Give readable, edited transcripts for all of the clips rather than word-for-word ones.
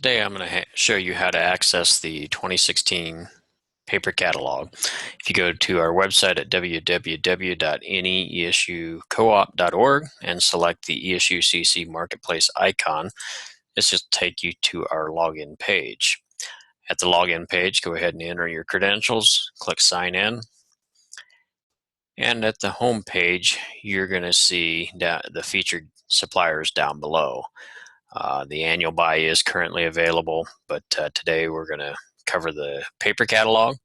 Today I'm going to show you how to access the 2016 paper catalog. If you go to our website at www.nesucoop.org and select the ESUCC Marketplace icon, this will take you to our login page. At the login page, go ahead and enter your credentials, click Sign In, and at the home page, you're going to see the featured suppliers down below. The annual buy is currently available, but today we're going to cover the paper catalog.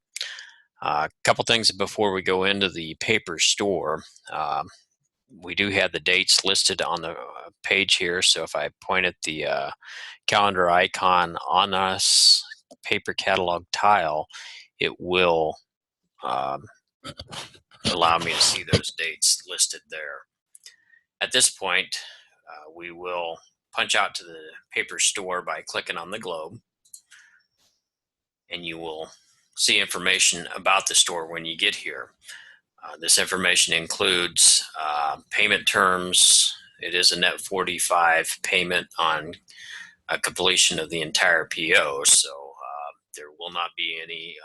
A couple things before we go into the paper store. We do have the dates listed on the page here, so if I point at the calendar icon on this paper catalog tile, it will allow me to see those dates listed there. At this point, we will punch out to the paper store by clicking on the globe, and you will see information about the store when you get here. This information includes payment terms. It is a net 45 payment on completion of the entire PO, so there will not be any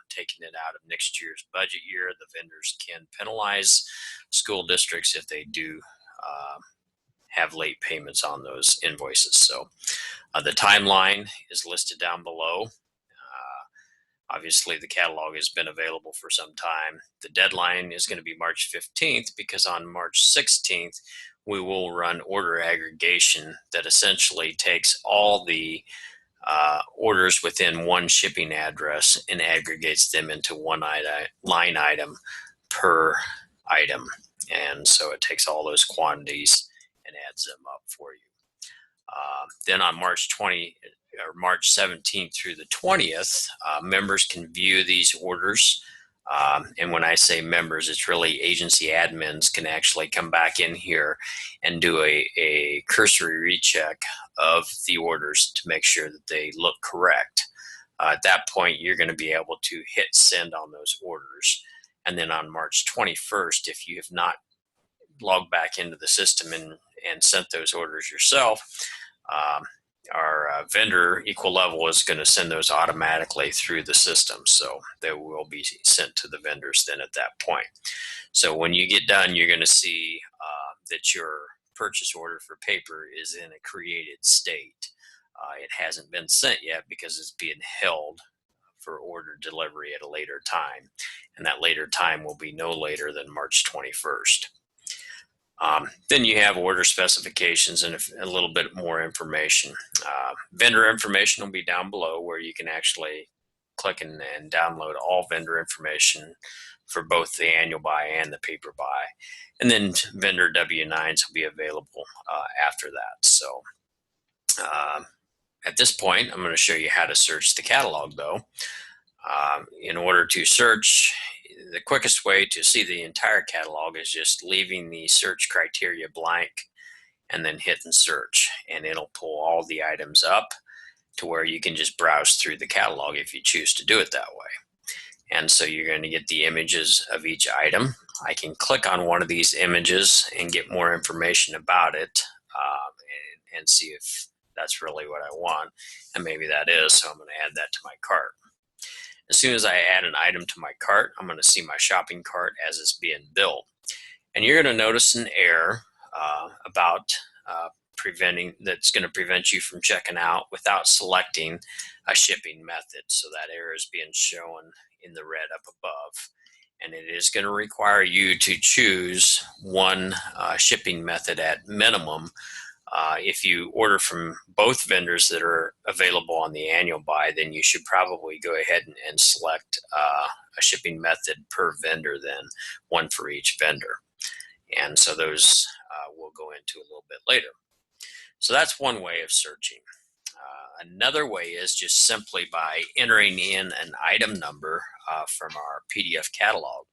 taking it out of next year's budget year. The vendors can penalize school districts if they do have late payments on those invoices. So the timeline is listed down below. Obviously, the catalog has been available for some time. The deadline is going to be March 15th because on March 16th, we will run order aggregation that essentially takes all the orders within one shipping address and aggregates them into one line item per item. And so it takes all those quantities and adds them up for you. Then on March 17th through the 20th, members can view these orders. And when I say members, it's really agency admins can actually come back in here and do a cursory recheck of the orders to make sure that they look correct. At that point, you're going to be able to hit send on those orders. And then on March 21st, if you have not logged back into the system and sent those orders yourself, our vendor equal level is going to send those automatically through the system. So they will be sent to the vendors then at that point. So when you get done, you're going to see that your purchase order for paper is in a created state. It hasn't been sent yet because it's being held for order delivery at a later time. And that later time will be no later than March 21st. Then you have order specifications and a little bit more information. Vendor information will be down below where you can actually click and download all vendor information for both the annual buy and the paper buy. And then vendor W-9s will be available after that. So at this point, I'm going to show you how to search the catalog though. In order to search, the quickest way to see the entire catalog is just leaving the search criteria blank and then hitting search, and it'll pull all the items up to where you can just browse through the catalog if you choose to do it that way. And so you're going to get the images of each item. I can click on one of these images and get more information about it and see if that's really what I want, and maybe that is, so I'm going to add that to my cart. As soon as I add an item to my cart, I'm going to see my shopping cart as it's being built. And you're going to notice an error about that's going to prevent you from checking out without selecting a shipping method. So that error is being shown in the red up above. And it is going to require you to choose one shipping method at minimum. If you order from both vendors that are available on the annual buy, then you should probably go ahead and select a shipping method per vendor, then one for each vendor. And so those we'll go into a little bit later. So that's one way of searching. Another way is just simply by entering in an item number from our PDF catalog.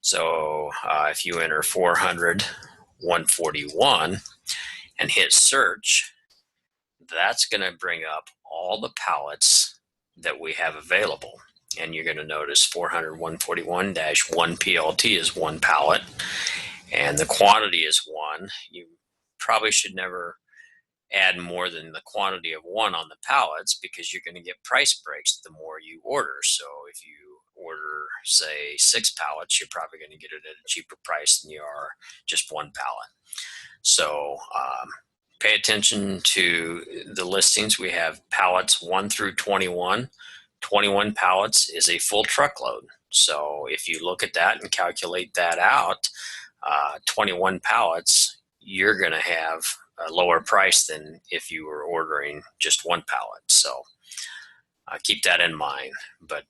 So if you enter 400 141 and hit search, that's going to bring up all the pallets that we have available. And you're going to notice 400 141-1 PLT is one pallet, and the quantity is one. You probably should never add more than the quantity of one on the pallets, because you're going to get price breaks the more you order. So if you order, say, 6 pallets, you're probably going to get it at a cheaper price than you are just 1 pallet. So pay attention to the listings. We have pallets 1 through 21. 21 pallets is a full truckload. So if you look at that and calculate that out, 21 pallets, you're going to have a lower price than if you were ordering just 1 pallet. So keep that in mind. But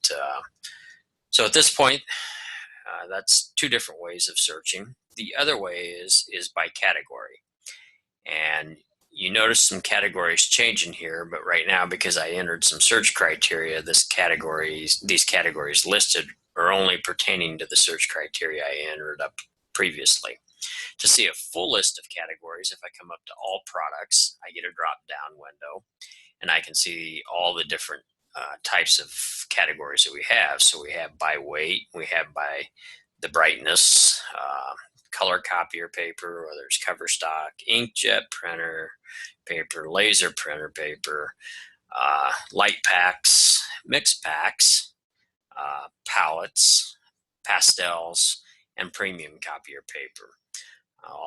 so at this point, that's 2 different ways of searching. The other way is by category. And you notice some categories changing here, but right now, because I entered some search criteria, these categories listed are only pertaining to the search criteria I entered up previously. To see a full list of categories, if I come up to all products, I get a drop down window and I can see all the different types of categories that we have. So we have by weight, we have by the brightness, color copier paper, whether it's cover stock, inkjet printer paper, laser printer paper, light packs, mixed packs, pallets, pastels, and premium copier paper.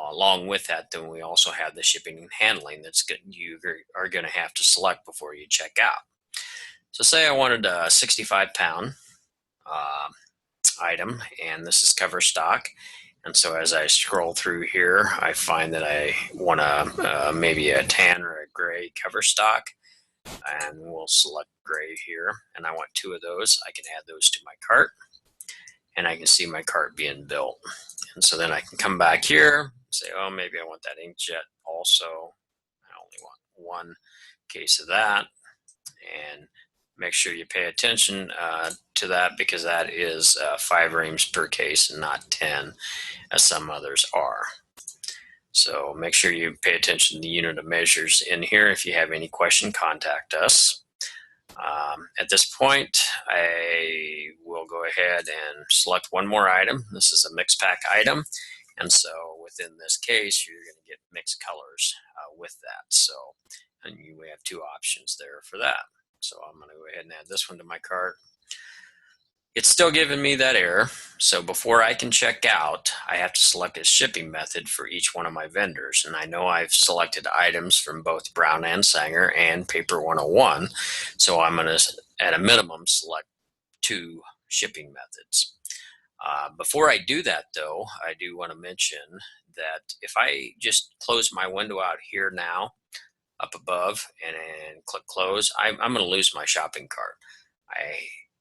Along with that, then we also have the shipping and handling that's good. You are going to have to select before you check out. So say I wanted a 65-pound item, and this is cover stock. And so as I scroll through here, I find that I want maybe a tan or a gray cover stock, and we'll select gray here. And I want 2 of those. I can add those to my cart, and I can see my cart being built. And so then I can come back here and say, oh, maybe I want that inkjet also. I only want 1 case of that. And make sure you pay attention to that, because that is 5 reams per case and not 10, as some others are. So make sure you pay attention to the unit of measures in here. If you have any question, contact us. At this point, I will go ahead and select one more item. This is a mixed pack item. And so within this case, you're going to get mixed colors with that. So, and you have 2 options there for that. So I'm going to go ahead and add this one to my cart. It's still giving me that error. So before I can check out, I have to select a shipping method for each one of my vendors. And I know I've selected items from both Brown and Sanger and Paper 101. So I'm going to, at a minimum, select 2 shipping methods. Before I do that, though, I do want to mention that if I just close my window out here now, up above, and click close, I'm going to lose my shopping cart.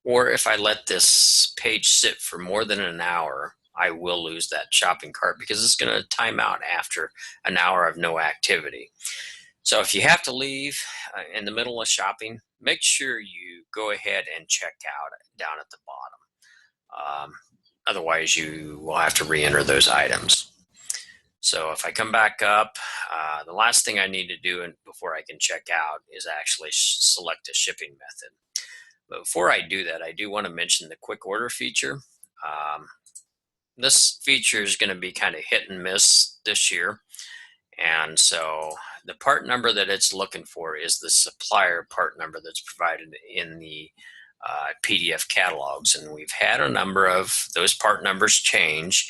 Or if I let this page sit for more than an hour, I will lose that shopping cart, because it's going to time out after an hour of no activity. So if you have to leave in the middle of shopping, make sure you go ahead and check out down at the bottom. Otherwise, you will have to re-enter those items. So if I come back up, the last thing I need to do before I can check out is actually select a shipping method. But before I do that, I do want to mention the quick order feature. This feature is going to be kind of hit and miss this year. And so the part number that it's looking for is the supplier part number that's provided in the PDF catalogs. And we've had a number of those part numbers change.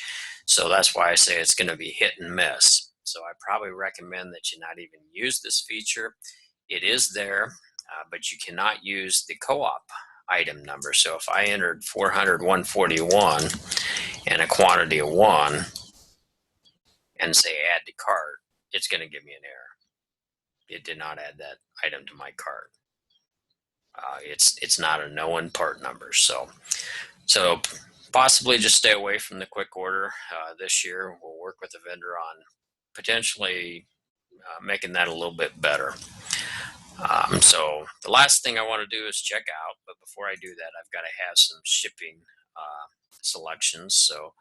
So that's why I say it's going to be hit and miss. So I probably recommend that you not even use this feature. It is there, but you cannot use the co-op item number. So if I entered 400-141 and a quantity of 1 and say add to cart, it's going to give me an error. It did not add that item to my cart. It's not a known part number. So possibly just stay away from the quick order this year. We'll work with the vendor on potentially making that a little bit better. So the last thing I want to do is check out, but before I do that, I've got to have some shipping selections. So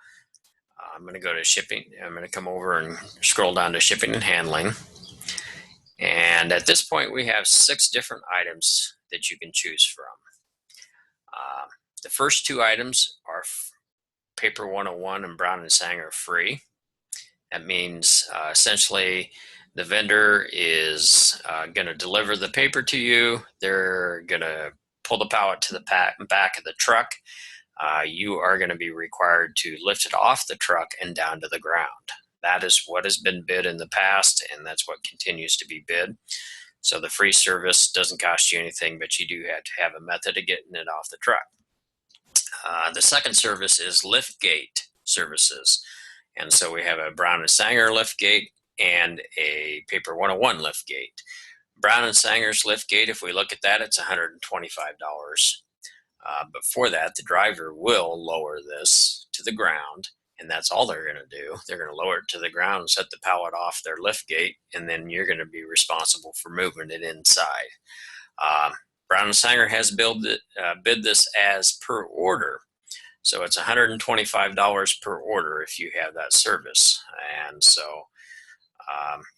I'm going to go to shipping. I'm going to come over and scroll down to shipping and handling. And at this point, we have 6 different items that you can choose from. The first 2 items are Paper 101 and Brown and Sanger free. That means essentially The vendor is going to deliver the paper to you. They're going to pull the pallet to the back of the truck. You are going to be required to lift it off the truck and down to the ground. That is what has been bid in the past, and that's what continues to be bid. So the free service doesn't cost you anything, but you do have to have a method of getting it off the truck. The second service is lift gate services. And so we have a Brown & Sanger lift gate and a Paper 101 lift gate. Brown & Sanger's lift gate, if we look at that, it's $125. But for that, the driver will lower this to the ground, and that's all they're going to do. They're going to lower it to the ground and set the pallet off their lift gate, and then you're going to be responsible for moving it inside. Brown & Sanger has bid this as per order. So it's $125 per order if you have that service. And so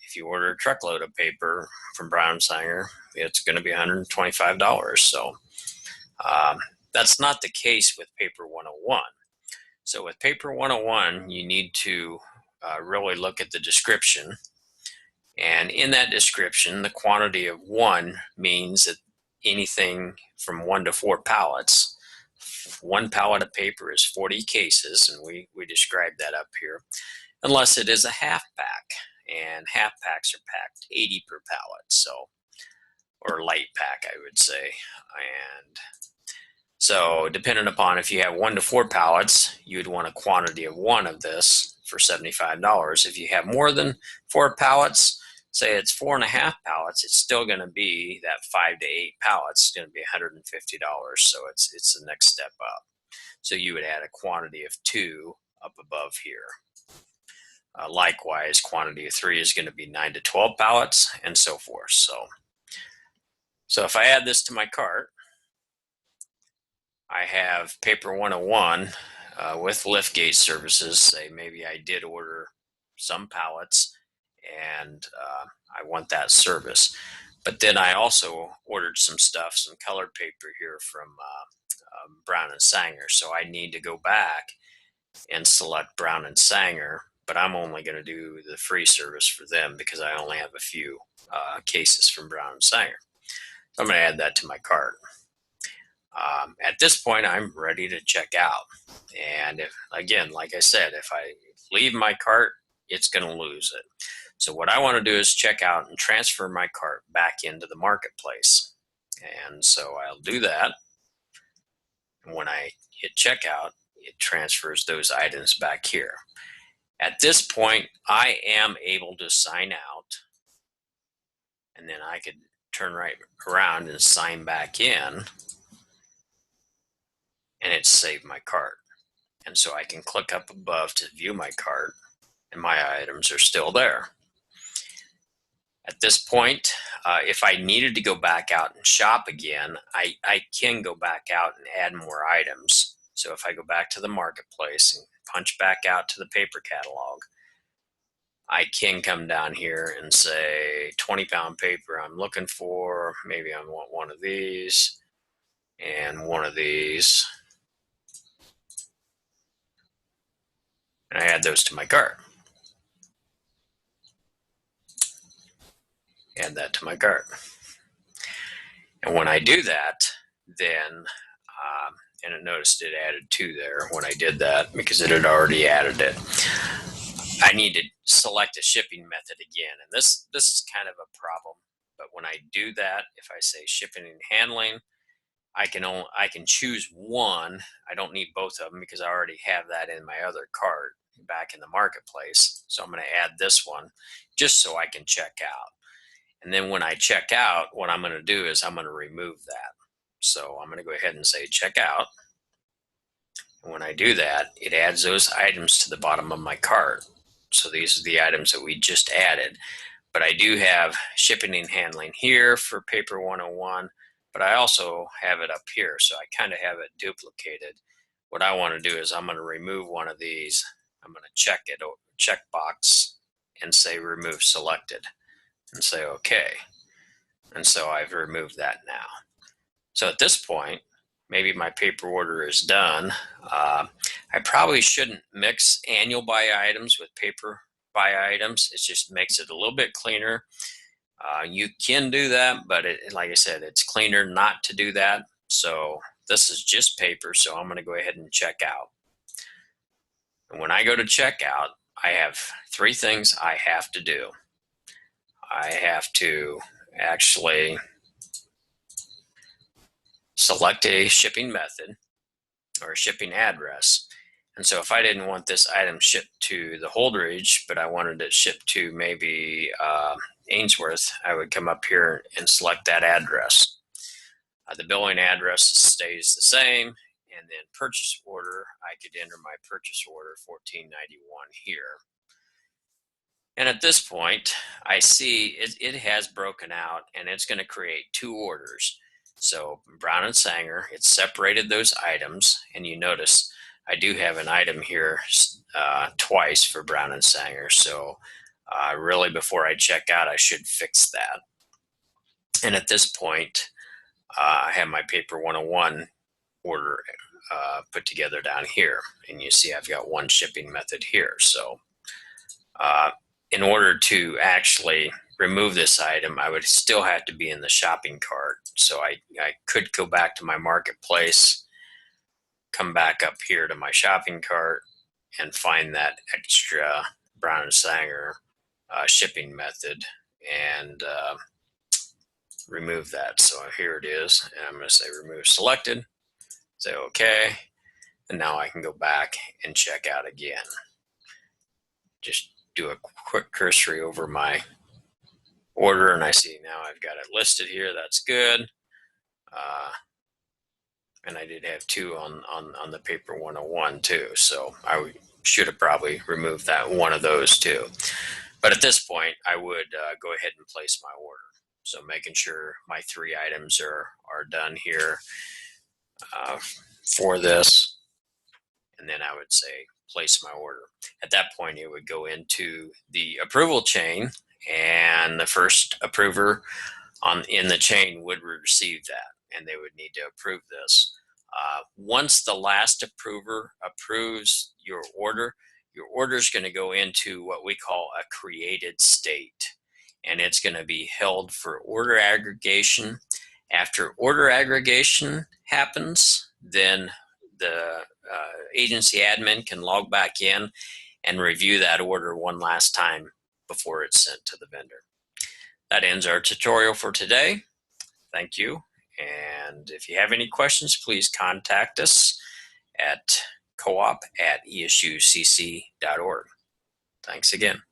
if you order a truckload of paper from Brown & Sanger, it's going to be $125. So that's not the case with Paper 101. So with Paper 101, you need to really look at the description. And in that description, the quantity of 1 means that anything from 1 to 4 pallets. 1 pallet of paper is 40 cases, and we describe that up here, unless it is a half pack, and half packs are packed 80 per pallet, so, or light pack, I would say. And so depending upon if you have 1 to 4 pallets, you would want a quantity of 1 of this for $75. If you have more than 4 pallets, say it's 4.5 pallets, it's still going to be that 5 to 8 pallets. It's going to be $150. So it's the next step up. So you would add a quantity of 2 up above here. Likewise, quantity of 3 is going to be 9 to 12 pallets, and so forth. So if I add this to my cart, I have Paper 101 with liftgate services. Say maybe I did order some pallets, and I want that service. But then I also ordered some stuff, some colored paper here from Brown & Sanger. So I need to go back and select Brown & Sanger, but I'm only going to do the free service for them because I only have a few cases from Brown & Sanger. So I'm going to add that to my cart. At this point, I'm ready to check out. And if, again, like I said, if I leave my cart, it's going to lose it. So what I want to do is check out and transfer my cart back into the marketplace. And so I'll do that. And when I hit checkout, it transfers those items back here. At this point, I am able to sign out. And then I could turn right around and sign back in. And it's saved my cart. And so I can click up above to view my cart, and my items are still there. At this point, if I needed to go back out and shop again, I can go back out and add more items. So if I go back to the marketplace and punch back out to the paper catalog, I can come down here and say 20-pound paper I'm looking for. Maybe I want one of these and one of these. And I add those to my cart. Add that to my cart. And when I do that, then, and I noticed it added 2 there when I did that because it had already added it. I need to select a shipping method again. And this is kind of a problem. But when I do that, if I say shipping and handling, I can choose one. I don't need both of them because I already have that in my other cart back in the marketplace. So I'm going to add this one just so I can check out. And then when I check out, what I'm going to do is I'm going to remove that. So I'm going to go ahead and say check out. And when I do that, it adds those items to the bottom of my cart. So these are the items that we just added. But I do have shipping and handling here for Paper 101. But I also have it up here, so I kind of have it duplicated. What I want to do is I'm going to remove one of these. I'm going to check box, and say remove selected, and say OK. And so I've removed that now. So at this point, maybe my paper order is done. I probably shouldn't mix annual buy items with paper by items. It just makes it a little bit cleaner. You can do that, but like I said, it's cleaner not to do that. So this is just paper, so I'm going to go ahead and check out. And when I go to checkout, I have three things I have to do. I have to actually select a shipping method or a shipping address. And so if I didn't want this item shipped to the Holdridge, but I wanted it shipped to maybe Ainsworth, I would come up here and select that address. The billing address stays the same, and then purchase order, I could enter my purchase order 1491 here. And at this point, I see it has broken out, and it's going to create two orders. So Brown and Sanger, it's separated those items, and you notice I do have an item here twice for Brown and Sanger. So really, before I check out, I should fix that. And at this point, I have my Paper 101 order put together down here, and you see I've got one shipping method here. So in order to actually remove this item, I would still have to be in the shopping cart. So I could go back to my marketplace, come back up here to my shopping cart, and find that extra Brown and Sanger shipping method and remove that. So here it is, and I'm going to say remove selected, say okay, and now I can go back and check out again. Just do a quick cursory over my order, and I see now I've got it listed here. That's good. And I did have two on the Paper 101 too, so I should have probably removed that one of those too. But at this point, I would go ahead and place my order. So making sure my three items are done here for this, and then I would say place my order. At that point, it would go into the approval chain, and the first approver in the chain would receive that, and they would need to approve this. Once the last approver approves your order is going to go into what we call a created state, and it's going to be held for order aggregation. After order aggregation happens, then the agency admin can log back in and review that order one last time before it's sent to the vendor. That ends our tutorial for today. Thank you. And if you have any questions, please contact us at coop@esucc.org. Thanks again.